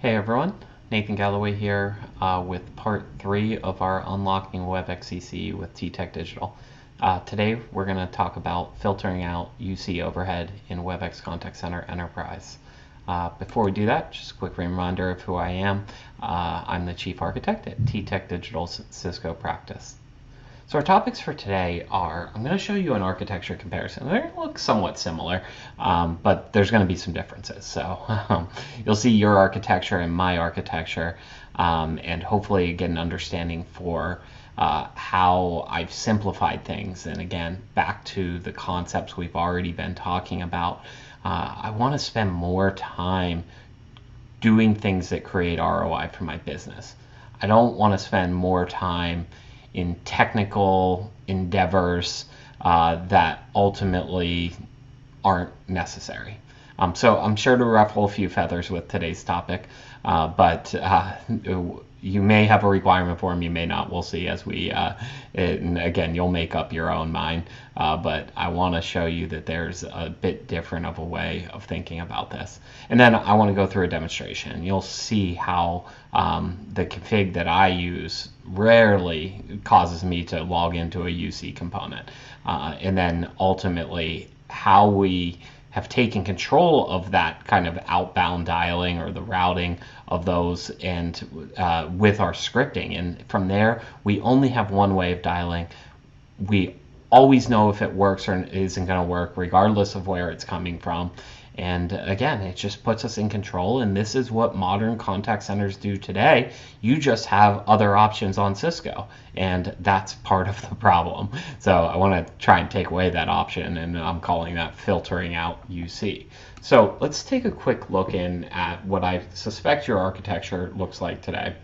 Hey everyone, Nathan Galloway here with part 3 of our Unlocking Webex CCE with T-Tech Digital. Today we're going to talk about filtering out UC overhead in Webex Contact Center Enterprise. Before we do that, just a quick reminder of who I am. I'm the Chief Architect at T-Tech Digital's Cisco practice. So our topics for today are, I'm going to show you an architecture comparison. They're going to look somewhat similar, but there's going to be some differences. So you'll see your architecture and my architecture, and hopefully get an understanding for how I've simplified things. And again, back to the concepts we've already been talking about. I want to spend more time doing things that create ROI for my business. I don't want to spend more time in technical endeavors that ultimately aren't necessary. So I'm sure to ruffle a few feathers with today's topic, but you may have a requirement for them, you may not. We'll see as we, and again, you'll make up your own mind, but I want to show you that there's a bit different of a way of thinking about this. And then I want to go through a demonstration. You'll see how the config that I use rarely causes me to log into a UC component. And then ultimately how we have taken control of that kind of outbound dialing or the routing of those and with our scripting. And from there, we only have one way of dialing. We always know if it works or isn't going to work, regardless of where it's coming from. And again, it just puts us in control, and this is what modern contact centers do today. You just have other options on Cisco, and that's part of the problem. So I want to try and take away that option, and I'm calling that filtering out UC. So let's take a quick look in at what I suspect your architecture looks like today.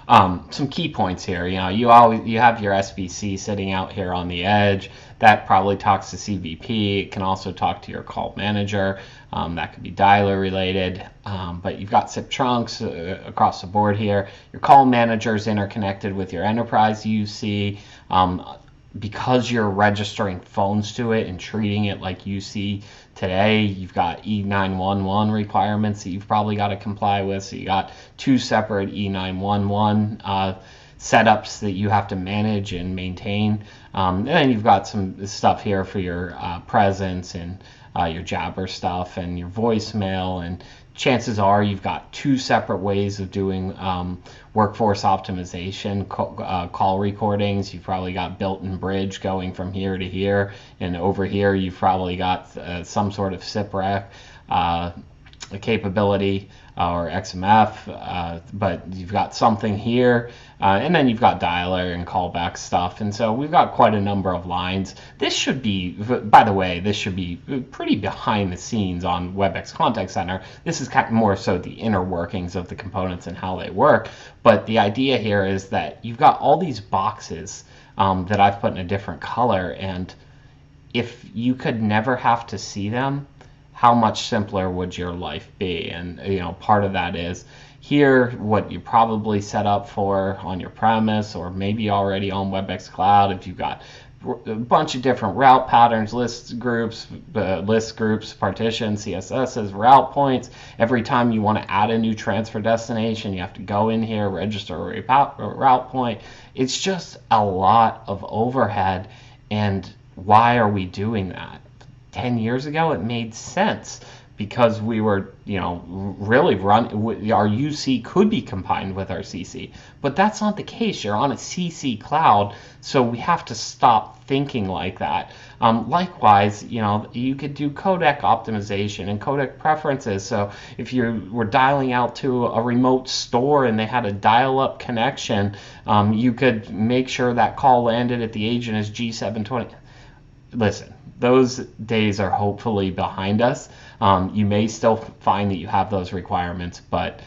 Some key points here. You have your SBC sitting out here on the edge. That probably talks to CVP. It can also talk to your call manager. That could be dialer related. But you've got SIP trunks across the board here. Your call manager is interconnected with your enterprise UC. Because you're registering phones to it and treating it like UC today, you've got E911 requirements that you've probably got to comply with. So you got two separate E911 setups that you have to manage and maintain. And then you've got some stuff here for your presence and your Jabber stuff and your voicemail, and chances are you've got two separate ways of doing workforce optimization, call recordings. You've probably got built-in bridge going from here to here, and over here you've probably got some sort of SIPREC capability or XMF, but you've got something here, and then you've got dialer and callback stuff, and so we've got quite a number of lines. This should be, by the way, this should be pretty behind the scenes on Webex Contact Center. This is kind of more so the inner workings of the components and how they work, but the idea here is that you've got all these boxes that I've put in a different color, and if you could never have to see them, how much simpler would your life be? And part of that is here what you probably set up for on your premise, or maybe already on Webex Cloud. If you've got a bunch of different route patterns, list groups, partitions, CSSs, route points. Every time you want to add a new transfer destination, you have to go in here, register a route point. It's just a lot of overhead. And why are we doing that? 10 years ago, it made sense because we were, really our UC could be combined with our CC, but that's not the case. You're on a CC cloud, so we have to stop thinking like that. Likewise, you could do codec optimization and codec preferences. So if you were dialing out to a remote store and they had a dial-up connection, you could make sure that call landed at the agent as G720. Listen, those days are hopefully behind us. You may still find that you have those requirements, but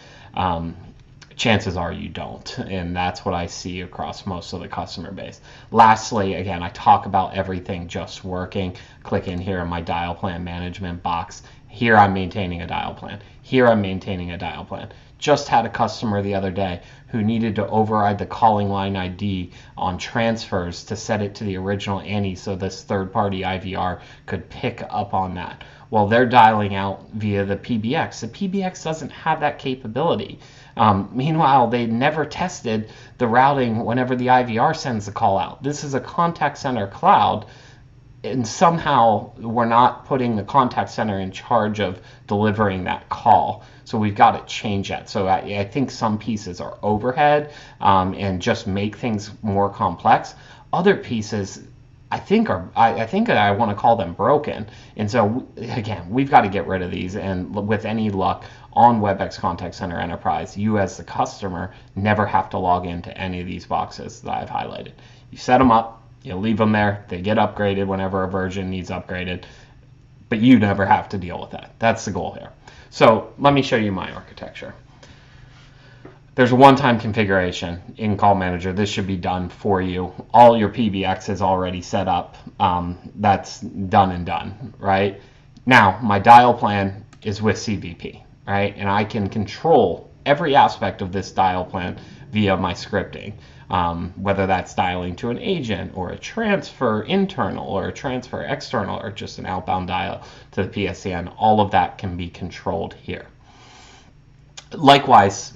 chances are you don't, and that's what I see across most of the customer base. Lastly, again, I talk about everything just working. Click in here in my dial plan management box. Here I'm maintaining a dial plan. Here I'm maintaining a dial plan. Just had a customer the other day who needed to override the calling line ID on transfers to set it to the original ANI so this third-party IVR could pick up on that. Well, they're dialing out via the PBX. The PBX doesn't have that capability. Meanwhile, they never tested the routing whenever the IVR sends the call out. This is a contact center cloud, and somehow we're not putting the contact center in charge of delivering that call. So we've got to change that. So I think some pieces are overhead and just make things more complex. Other pieces I think I want to call them broken. And so again, we've got to get rid of these. And with any luck on Webex Contact Center Enterprise, you as the customer never have to log into any of these boxes that I've highlighted. You set them up, you leave them there, they get upgraded whenever a version needs upgraded, but you never have to deal with that. That's the goal here. So let me show you my architecture. There's a one-time configuration in Call Manager. This should be done for you. All your PBX is already set up. That's done and done, right? Now, my dial plan is with CBP, right? And I can control every aspect of this dial plan via my scripting, whether that's dialing to an agent or a transfer internal or a transfer external or just an outbound dial to the PSTN. All of that can be controlled here. Likewise,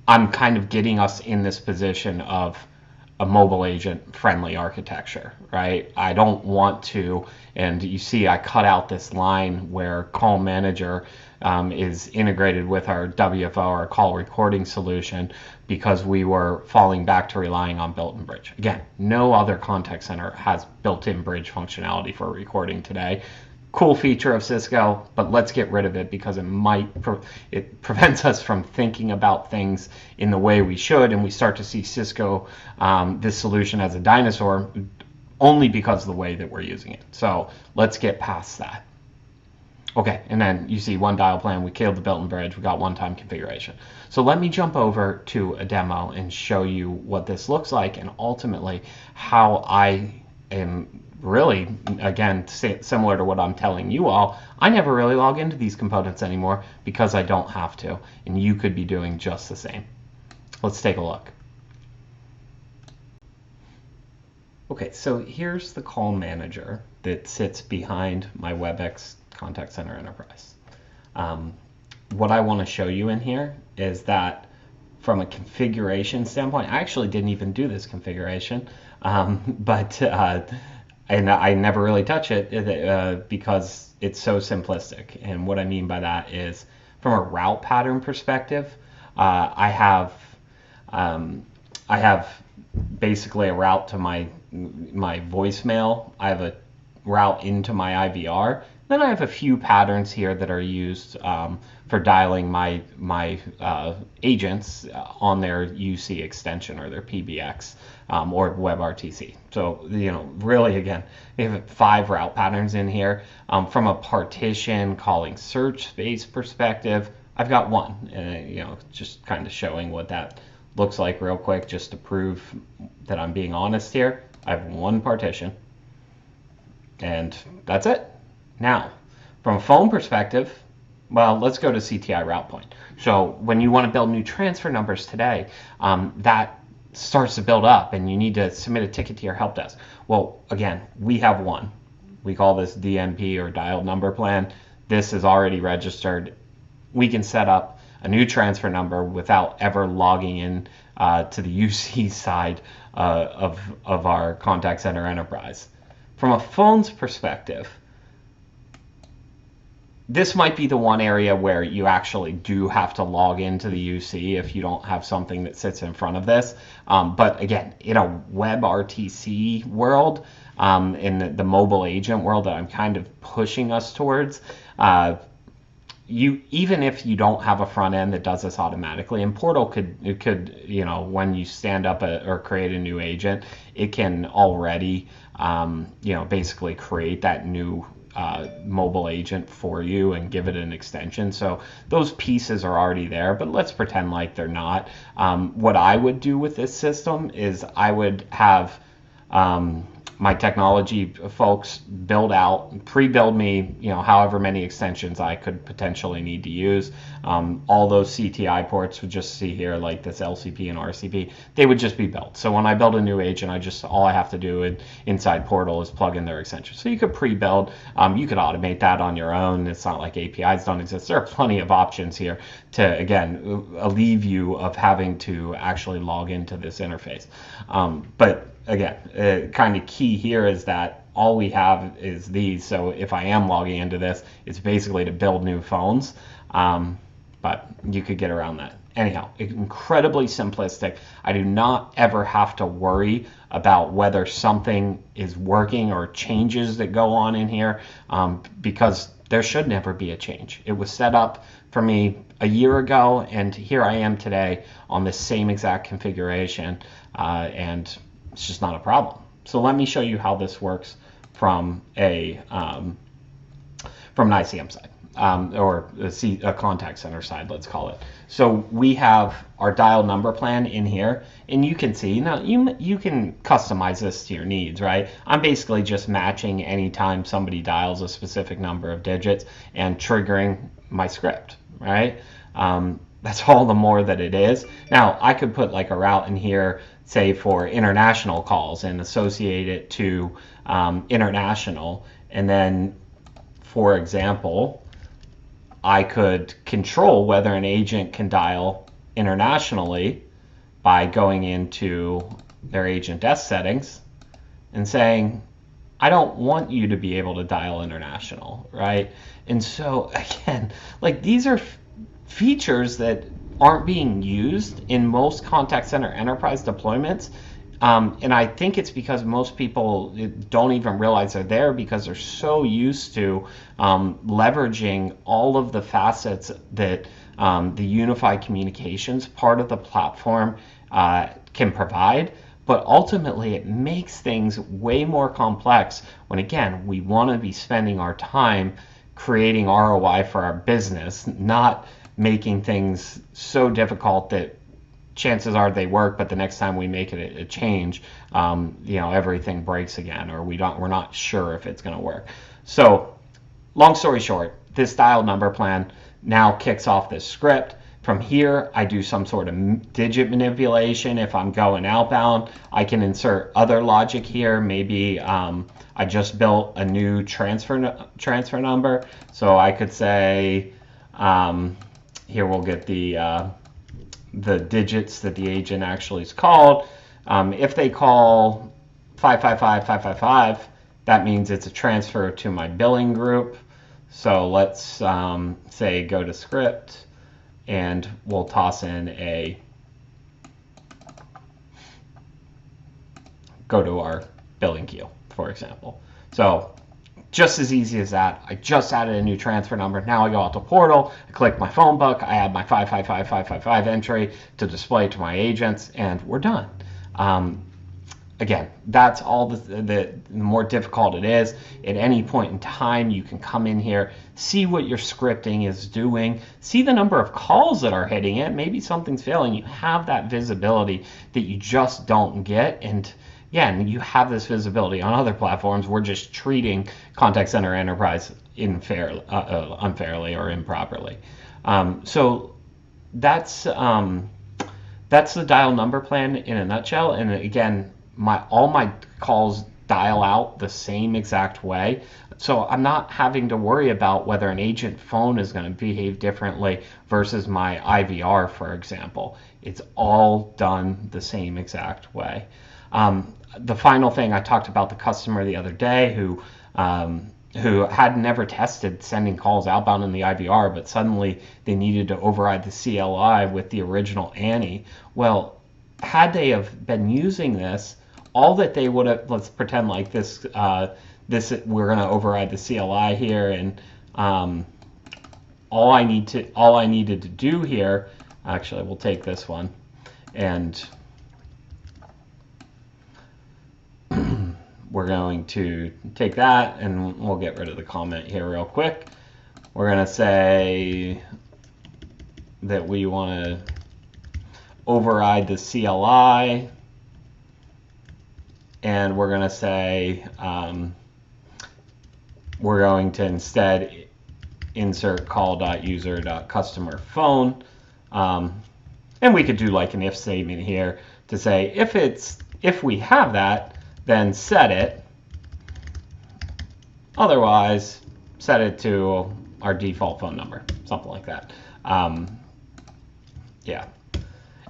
I'm kind of getting us in this position of a mobile agent friendly architecture, right? I don't want to, and you see I cut out this line where Call Manager is integrated with our WFO, our call recording solution, because we were falling back to relying on built-in bridge. Again, no other contact center has built-in bridge functionality for recording today. Cool feature of Cisco, but let's get rid of it because it prevents us from thinking about things in the way we should, and we start to see Cisco, this solution, as a dinosaur only because of the way that we're using it. So let's get past that. Okay, and then you see one dial plan, we killed the built-in bridge, we got one-time configuration. So let me jump over to a demo and show you what this looks like and ultimately how I am really, again, similar to what I'm telling you all, I never really log into these components anymore because I don't have to, and you could be doing just the same. Let's take a look. Okay, so here's the call manager that sits behind my Webex Contact Center Enterprise. What I want to show you in here is that from a configuration standpoint, I actually didn't even do this configuration, and I never really touch it because it's so simplistic. And what I mean by that is, from a route pattern perspective, I have basically a route to my voicemail. I have a route into my IVR. Then I have a few patterns here that are used for dialing my agents on their UC extension or their PBX or WebRTC. So, really, again, we have 5 route patterns in here. From a partition calling search space perspective, I've got 1. Just kind of showing what that looks like real quick, just to prove that I'm being honest here. I have 1 partition, and that's it. Now, from a phone perspective, well, let's go to CTI route point. So when you want to build new transfer numbers today, that starts to build up and you need to submit a ticket to your help desk. Well, again, we have 1. We call this DNP or dialed number plan. This is already registered. We can set up a new transfer number without ever logging in to the UC side of our contact center enterprise. From a phone's perspective, this might be the one area where you actually do have to log into the UC if you don't have something that sits in front of this. But again, in a WebRTC world, in the mobile agent world that I'm kind of pushing us towards, even if you don't have a front end that does this automatically, and Portal could when you stand up or create a new agent, it can already basically create that new mobile agent for you and give it an extension. So those pieces are already there, but let's pretend like they're not. What I would do with this system is I would have my technology folks build out, pre-build me, however many extensions I could potentially need to use. All those CTI ports would just see here, like this LCP and RCP, they would just be built. So when I build a new agent, all I have to do inside Portal is plug in their extension. So you could pre-build, you could automate that on your own. It's not like APIs don't exist. There are plenty of options here to, again, alleviate you of having to actually log into this interface. But again, kind of key here is that all we have is these. So if I am logging into this, it's basically to build new phones. But you could get around that. Anyhow, incredibly simplistic. I do not ever have to worry about whether something is working or changes that go on in here, because there should never be a change. It was set up for me a year ago, and here I am today on the same exact configuration, and it's just not a problem. So let me show you how this works from an ICM side, or a contact center side, let's call it. So we have our dial number plan in here, and you can see, now you can customize this to your needs, right? I'm basically just matching anytime somebody dials a specific number of digits and triggering my script, right? That's all the more that it is. Now, I could put like a route in here, say for international calls, and associate it to international. And then, for example, I could control whether an agent can dial internationally by going into their agent desk settings and saying, I don't want you to be able to dial international, right? And so, again, like, these are features that aren't being used in most contact center enterprise deployments. And I think it's because most people don't even realize they're there, because they're so used to leveraging all of the facets that the unified communications part of the platform can provide. But ultimately, it makes things way more complex when, again, we want to be spending our time creating ROI for our business, not making things so difficult that chances are they work, but the next time we make it a change, everything breaks again, or we're not sure if it's going to work. So, long story short, this dial number plan now kicks off this script. From here, I do some sort of digit manipulation. If I'm going outbound, I can insert other logic here. Maybe I just built a new transfer number, so I could say, here we'll get the digits that the agent actually is called. If they call 555-555, that means it's a transfer to my billing group. So let's say go to script, and we'll toss in go to our billing queue, for example. So just as easy as that. I just added a new transfer number. Now I go out to Portal, I click my phone book, I add my 555-555 entry to display to my agents, and we're done. Again, that's all the more difficult it is. At any point in time, you can come in here, see what your scripting is doing, see the number of calls that are hitting it. Maybe something's failing. You have that visibility that you just don't get. And again, you have this visibility on other platforms. We're just treating contact center enterprise unfairly or improperly. So that's the dial number plan in a nutshell. And again, all my calls dial out the same exact way. So I'm not having to worry about whether an agent phone is going to behave differently versus my IVR, for example. It's all done the same exact way. The final thing, I talked about the customer the other day who had never tested sending calls outbound in the IVR, but suddenly they needed to override the CLI with the original ANI. Well, had they have been using this, all that they would have, let's pretend like this, we're going to override the CLI here, and all I needed to do here, actually we'll take this one, and we're going to take that, and we'll get rid of the comment here real quick. We're going to say that we want to override the CLI, and we're going to say we're going to instead insert call.user.customer phone, and we could do like an if statement here to say if we have that, then set it. Otherwise, set it to our default phone number, something like that. Yeah.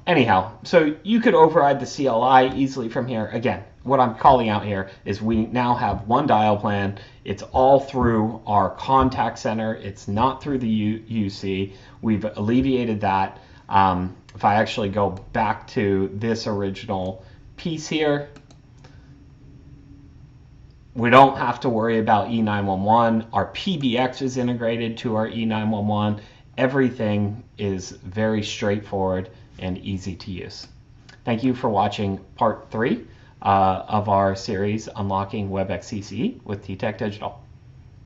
Anyhow, so you could override the CLI easily from here. Again, what I'm calling out here is we now have one dial plan. It's all through our contact center. It's not through the UC. We've alleviated that. If I actually go back to this original piece here, we don't have to worry about E911. Our PBX is integrated to our E911. Everything is very straightforward and easy to use. Thank you for watching part 3 of our series Unlocking Webex CCE with TTech Digital.